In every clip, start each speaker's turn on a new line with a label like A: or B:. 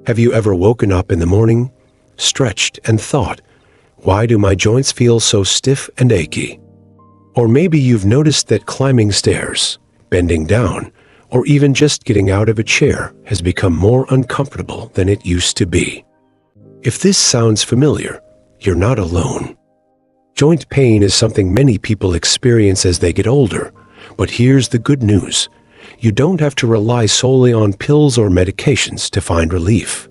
A: Have you ever woken up in the morning, stretched, and thought, why do my joints feel so stiff and achy? Or maybe you've noticed that climbing stairs, bending down, or even just getting out of a chair has become more uncomfortable than it used to be. If this sounds familiar, you're not alone. Joint pain is something many people experience as they get older, but here's the good news. You don't have to rely solely on pills or medications to find relief.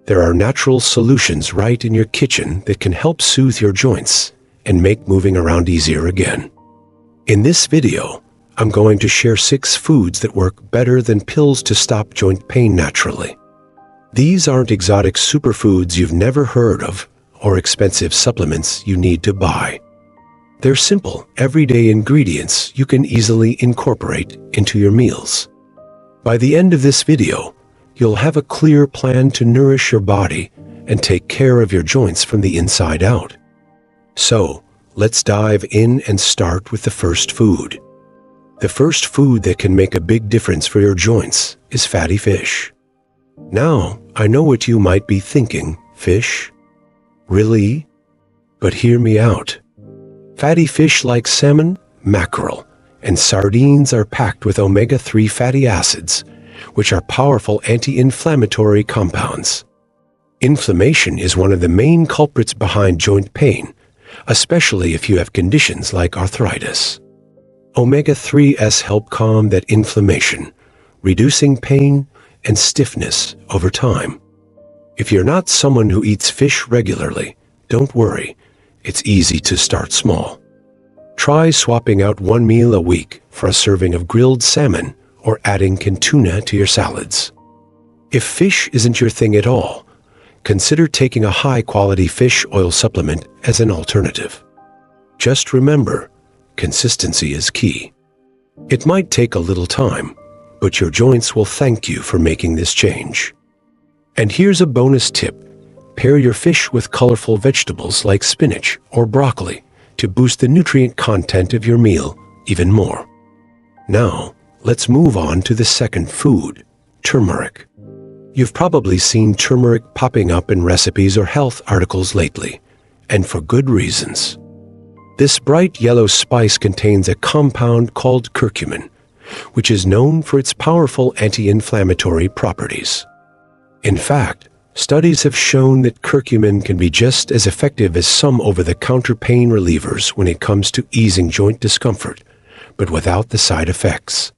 A: There are natural solutions right in your kitchen that can help soothe your joints and make moving around easier again. In this video, I'm going to share 6 foods that work better than pills to stop joint pain naturally. These aren't exotic superfoods you've never heard of or expensive supplements you need to buy. They're simple, everyday ingredients you can easily incorporate into your meals. By the end of this video, you'll have a clear plan to nourish your body and take care of your joints from the inside out. So, let's dive in and start with the first food. The first food that can make a big difference for your joints is fatty fish. Now, I know what you might be thinking, fish? Really? But hear me out. Fatty fish like salmon, mackerel, and sardines are packed with omega-3 fatty acids, which are powerful anti-inflammatory compounds. Inflammation is one of the main culprits behind joint pain, especially if you have conditions like arthritis. Omega-3s help calm that inflammation, reducing pain and stiffness over time. If you're not someone who eats fish regularly, don't worry. It's easy to start small. Try swapping out one meal a week for a serving of grilled salmon or adding canned tuna to your salads. If fish isn't your thing at all, consider taking a high-quality fish oil supplement as an alternative. Just remember, consistency is key. It might take a little time, but your joints will thank you for making this change. And here's a bonus tip. Pair your fish with colorful vegetables like spinach or broccoli to boost the nutrient content of your meal even more. Now, let's move on to the second food, turmeric. You've probably seen turmeric popping up in recipes or health articles lately, and for good reasons. This bright yellow spice contains a compound called curcumin, which is known for its powerful anti-inflammatory properties. In fact, studies have shown that curcumin can be just as effective as some over-the-counter pain relievers when it comes to easing joint discomfort, but without the side effects.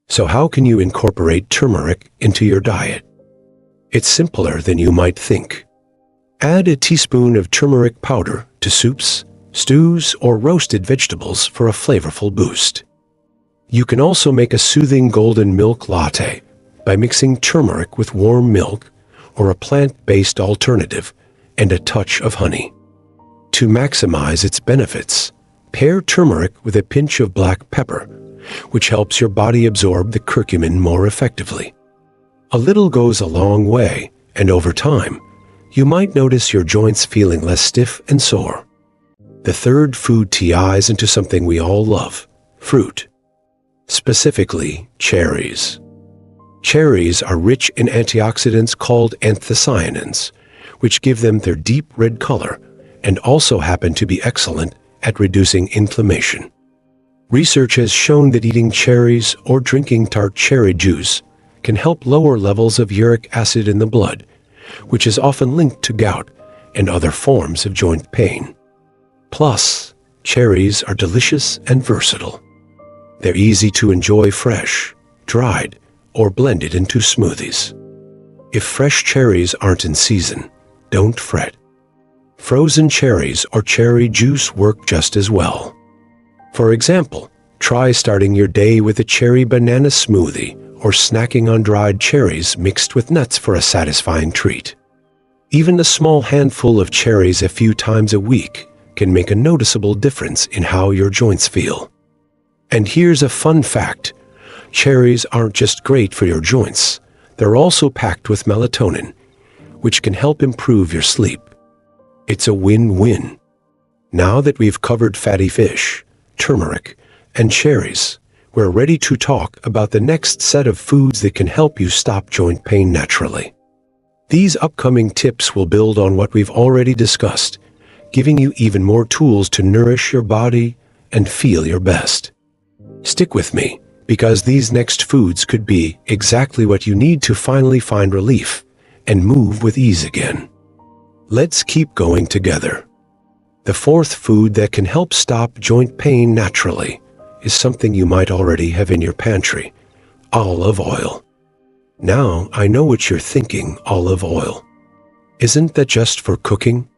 A: So how can you incorporate turmeric into your diet? It's simpler than you might think. Add a teaspoon of turmeric powder to soups, stews, or roasted vegetables for a flavorful boost. You can also make a soothing golden milk latte by mixing turmeric with warm milk or a plant-based alternative and a touch of honey. To maximize its benefits, pair turmeric with a pinch of black pepper, which helps your body absorb the curcumin more effectively. A little goes a long way, and over time, you might notice your joints feeling less stiff and sore. The third food ties into something we all love, fruit. Specifically, cherries. Cherries are rich in antioxidants called anthocyanins, which give them their deep red color and also happen to be excellent at reducing inflammation. Research has shown that eating cherries or drinking tart cherry juice can help lower levels of uric acid in the blood, which is often linked to gout and other forms of joint pain. Plus, cherries are delicious and versatile. They're easy to enjoy fresh, dried, or blended into smoothies. If fresh cherries aren't in season, don't fret. Frozen cherries or cherry juice work just as well. For example, try starting your day with a cherry banana smoothie or snacking on dried cherries mixed with nuts for a satisfying treat. Even a small handful of cherries a few times a week can make a noticeable difference in how your joints feel. And here's a fun fact. Cherries aren't just great for your joints, they're also packed with melatonin, which can help improve your sleep. It's a win-win. Now that we've covered fatty fish, turmeric, and cherries, we're ready to talk about the next set of foods that can help you stop joint pain naturally. These upcoming tips will build on what we've already discussed, giving you even more tools to nourish your body and feel your best. Stick with me, because these next foods could be exactly what you need to finally find relief and move with ease again. Let's keep going together. The fourth food that can help stop joint pain naturally is something you might already have in your pantry: olive oil. Now, I know what you're thinking: olive oil. Isn't that just for cooking?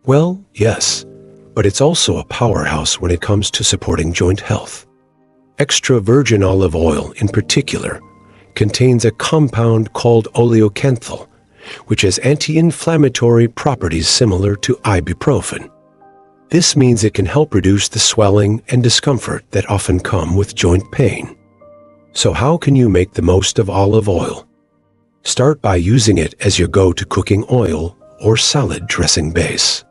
A: Well, yes, but it's also a powerhouse when it comes to supporting joint health. Extra virgin olive oil, in particular, contains a compound called oleocanthal, which has anti-inflammatory properties similar to ibuprofen. This means it can help reduce the swelling and discomfort that often come with joint pain. So how can you make the most of olive oil? Start by using it as your go-to cooking oil or salad dressing base.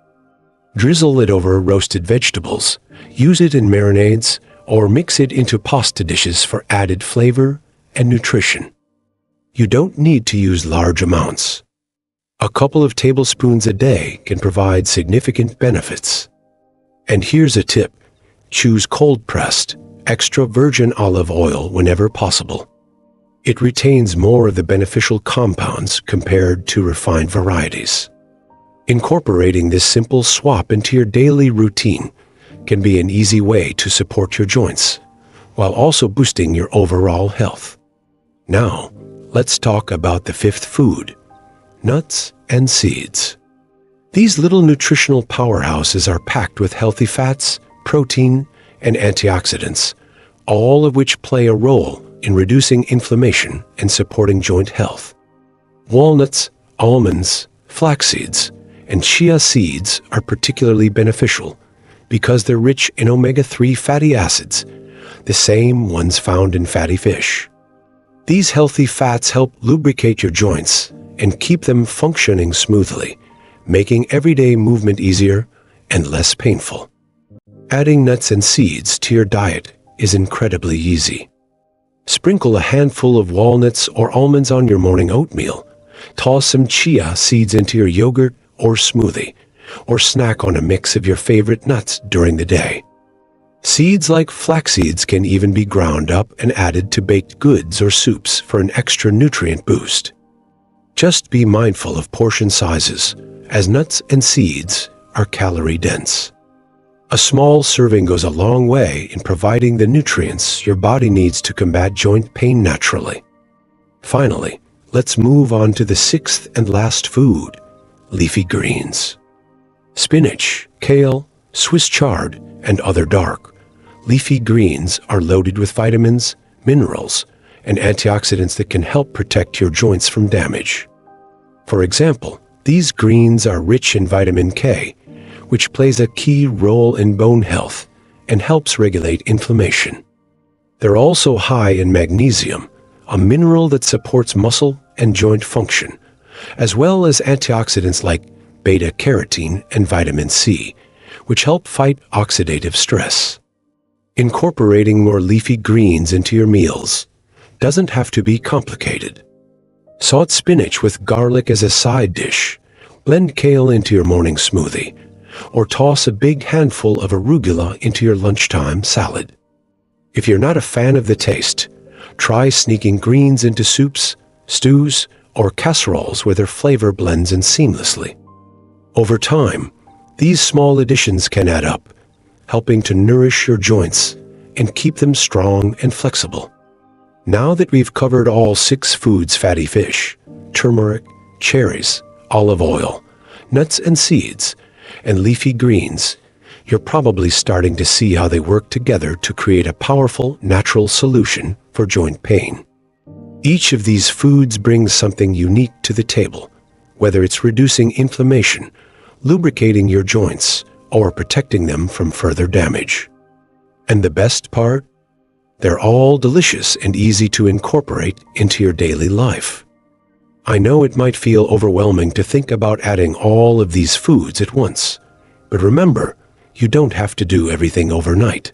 A: Drizzle it over roasted vegetables, use it in marinades, or mix it into pasta dishes for added flavor and nutrition. You don't need to use large amounts. A couple of tablespoons a day can provide significant benefits. And here's a tip: choose cold-pressed, extra virgin olive oil whenever possible. It retains more of the beneficial compounds compared to refined varieties. Incorporating this simple swap into your daily routine can be an easy way to support your joints, while also boosting your overall health. Now, let's talk about the fifth food: nuts and seeds. These little nutritional powerhouses are packed with healthy fats, protein, and antioxidants, all of which play a role in reducing inflammation and supporting joint health. Walnuts, almonds, flax seeds, and chia seeds are particularly beneficial because they're rich in omega-3 fatty acids, the same ones found in fatty fish. These healthy fats help lubricate your joints and keep them functioning smoothly, making everyday movement easier and less painful. Adding nuts and seeds to your diet is incredibly easy. Sprinkle a handful of walnuts or almonds on your morning oatmeal. Toss some chia seeds into your yogurt or smoothie, or snack on a mix of your favorite nuts during the day. Seeds like flax seeds can even be ground up and added to baked goods or soups for an extra nutrient boost. Just be mindful of portion sizes, as nuts and seeds are calorie-dense. A small serving goes a long way in providing the nutrients your body needs to combat joint pain naturally. Finally, let's move on to the sixth and last food: leafy greens. Spinach, kale, Swiss chard, and other dark, leafy greens are loaded with vitamins, minerals, and antioxidants that can help protect your joints from damage. For example, these greens are rich in vitamin K, which plays a key role in bone health and helps regulate inflammation. They're also high in magnesium, a mineral that supports muscle and joint function, as well as antioxidants like beta-carotene and vitamin C, which help fight oxidative stress. Incorporating more leafy greens into your meals doesn't have to be complicated. Saute spinach with garlic as a side dish, blend kale into your morning smoothie, or toss a big handful of arugula into your lunchtime salad. If you're not a fan of the taste, try sneaking greens into soups, stews, or casseroles where their flavor blends in seamlessly. Over time, these small additions can add up, helping to nourish your joints and keep them strong and flexible. Now that we've covered all 6 foods: fatty fish, turmeric, cherries, olive oil, nuts and seeds, and leafy greens, you're probably starting to see how they work together to create a powerful, natural solution for joint pain. Each of these foods brings something unique to the table, whether it's reducing inflammation, lubricating your joints, or protecting them from further damage. And the best part? They're all delicious and easy to incorporate into your daily life. I know it might feel overwhelming to think about adding all of these foods at once, but remember, you don't have to do everything overnight.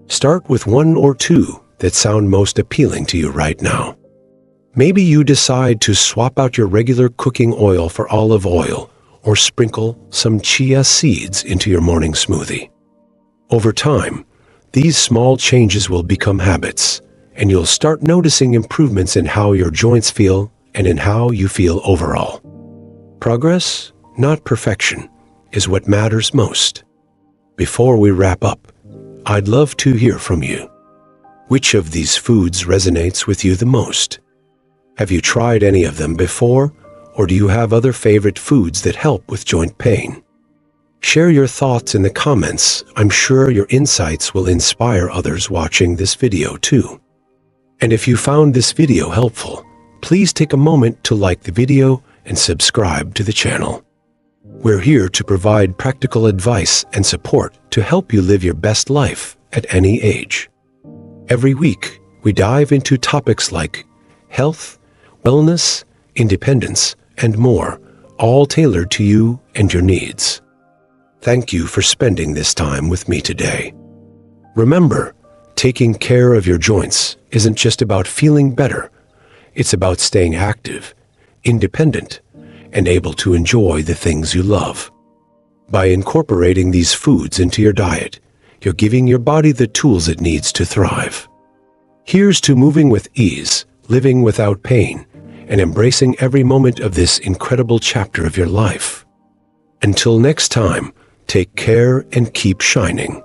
A: Start with 1 or 2 that sound most appealing to you right now. Maybe you decide to swap out your regular cooking oil for olive oil or sprinkle some chia seeds into your morning smoothie. Over time, these small changes will become habits, and you'll start noticing improvements in how your joints feel and in how you feel overall. Progress, not perfection, is what matters most. Before we wrap up, I'd love to hear from you. Which of these foods resonates with you the most? Have you tried any of them before, or do you have other favorite foods that help with joint pain? Share your thoughts in the comments. I'm sure your insights will inspire others watching this video too. And if you found this video helpful, please take a moment to like the video and subscribe to the channel. We're here to provide practical advice and support to help you live your best life at any age. Every week, we dive into topics like health, wellness, independence, and more, all tailored to you and your needs. Thank you for spending this time with me today. Remember, taking care of your joints isn't just about feeling better. It's about staying active, independent, and able to enjoy the things you love. By incorporating these foods into your diet, you're giving your body the tools it needs to thrive. Here's to moving with ease, living without pain, and embracing every moment of this incredible chapter of your life. Until next time, take care and keep shining.